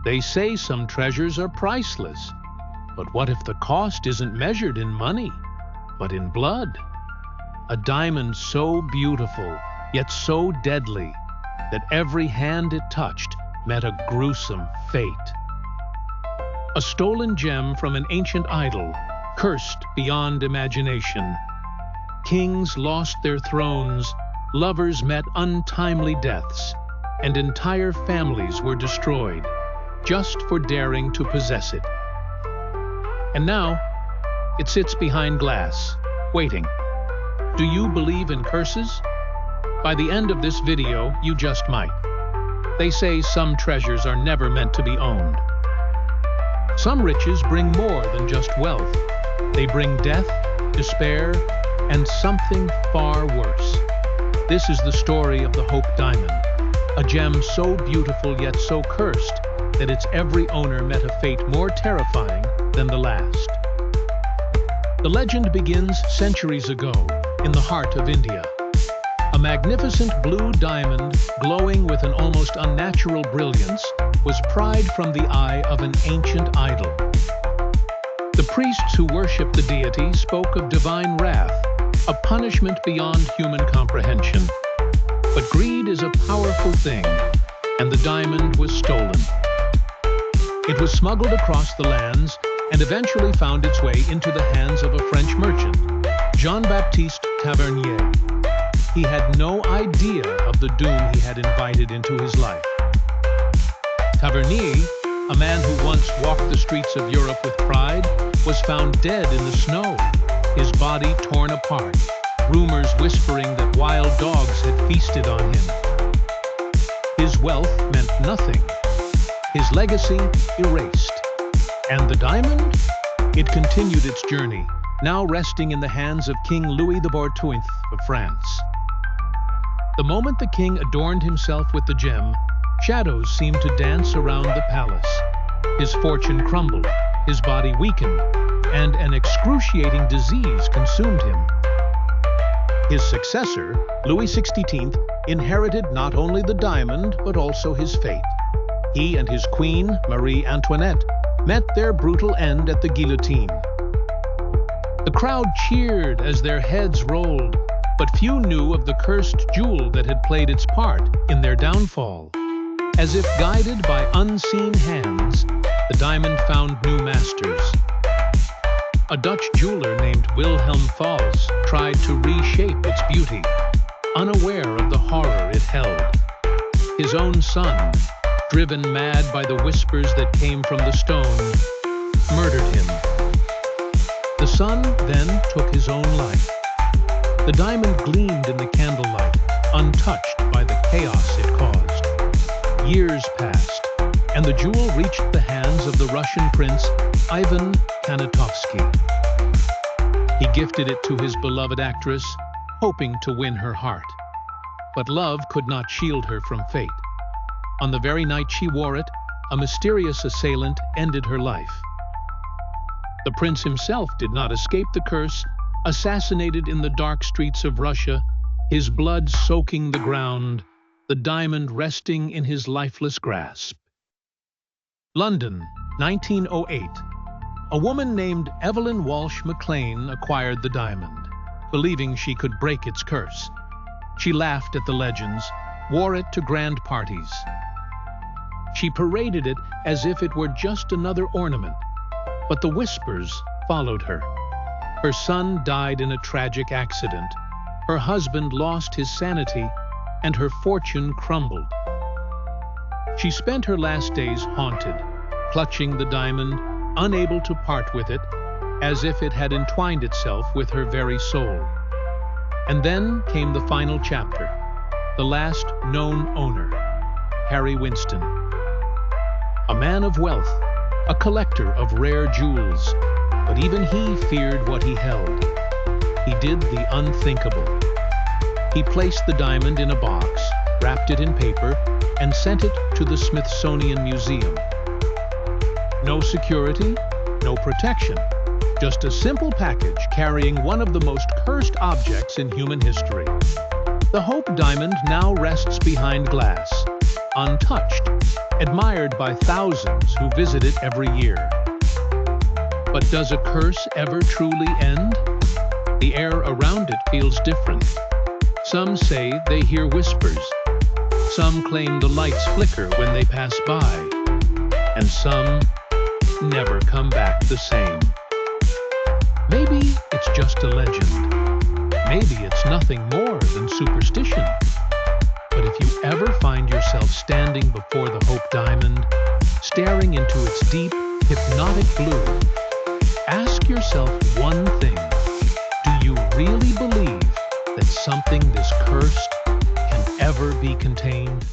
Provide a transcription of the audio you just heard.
They say some treasures are priceless, but what if the cost isn't measured in money, but in blood? A diamond so beautiful, yet so deadly, that every hand it touched met a gruesome fate. A stolen gem from an ancient idol, cursed beyond imagination. Kings lost their thrones, lovers met untimely deaths, and entire families were destroyed, just for daring to possess it. And now, it sits behind glass, waiting. Do you believe in curses? By the end of this video, you just might. They say some treasures are never meant to be owned. Some riches bring more than just wealth. They bring death, despair, and something far worse. This is the story of the Hope Diamond, a gem so beautiful yet so cursed that its every owner met a fate more terrifying than the last. The legend begins centuries ago in the heart of India. A magnificent blue diamond, glowing with an almost unnatural brilliance, was pried from the eye of an ancient idol. The priests who worshipped the deity spoke of divine wrath, a punishment beyond human comprehension. But greed is a powerful thing, and the diamond was stolen. It was smuggled across the lands and eventually found its way into the hands of a French merchant, Jean-Baptiste Tavernier. He had no idea of the doom he had invited into his life. Tavernier, a man who once walked the streets of Europe with pride, was found dead in the snow, his body torn apart, rumors whispering that wild dogs had feasted on him. His wealth meant nothing, his legacy erased. And the diamond? It continued its journey, now resting in the hands of King Louis XIV of France. The moment the king adorned himself with the gem, shadows seemed to dance around the palace. His fortune crumbled, his body weakened, and an excruciating disease consumed him. His successor, Louis XVI, inherited not only the diamond but also his fate. He and his queen, Marie Antoinette, met their brutal end at the guillotine. The crowd cheered as their heads rolled, but few knew of the cursed jewel that had played its part in their downfall. As if guided by unseen hands, the diamond found new masters. A Dutch jeweler named Wilhelm Fals tried to reshape its beauty, unaware of the horror it held. His own son, driven mad by the whispers that came from the stone, murdered him. The son then took his own life. The diamond gleamed in the candlelight, untouched by the chaos it caused. Years passed, and the jewel reached the hands of the Russian prince, Ivan Kanatovsky. He gifted it to his beloved actress, hoping to win her heart. But love could not shield her from fate. On the very night she wore it, a mysterious assailant ended her life. The prince himself did not escape the curse, assassinated in the dark streets of Russia, his blood soaking the ground, the diamond resting in his lifeless grasp. London, 1908. A woman named Evelyn Walsh McLean acquired the diamond, believing she could break its curse. She laughed at the legends, wore it to grand parties. She paraded it as if it were just another ornament, but the whispers followed her. Her son died in a tragic accident, her husband lost his sanity, and her fortune crumbled. She spent her last days haunted, clutching the diamond, unable to part with it, as if it had entwined itself with her very soul. And then came the final chapter, the last known owner, Harry Winston. A man of wealth, a collector of rare jewels, but even he feared what he held. He did the unthinkable. He placed the diamond in a box, wrapped it in paper, and sent it to the Smithsonian Museum. No security, no protection, just a simple package carrying one of the most cursed objects in human history. The Hope Diamond now rests behind glass, untouched, admired by thousands who visit it every year. But does a curse ever truly end? The air around it feels different. Some say they hear whispers. Some claim the lights flicker when they pass by. And some never come back the same. Maybe it's just a legend. Maybe it's nothing more than superstition. But if you ever find yourself standing before the Hope Diamond, staring into its deep, hypnotic blue, ask yourself one thing. Do you really believe that something this cursed can ever be contained?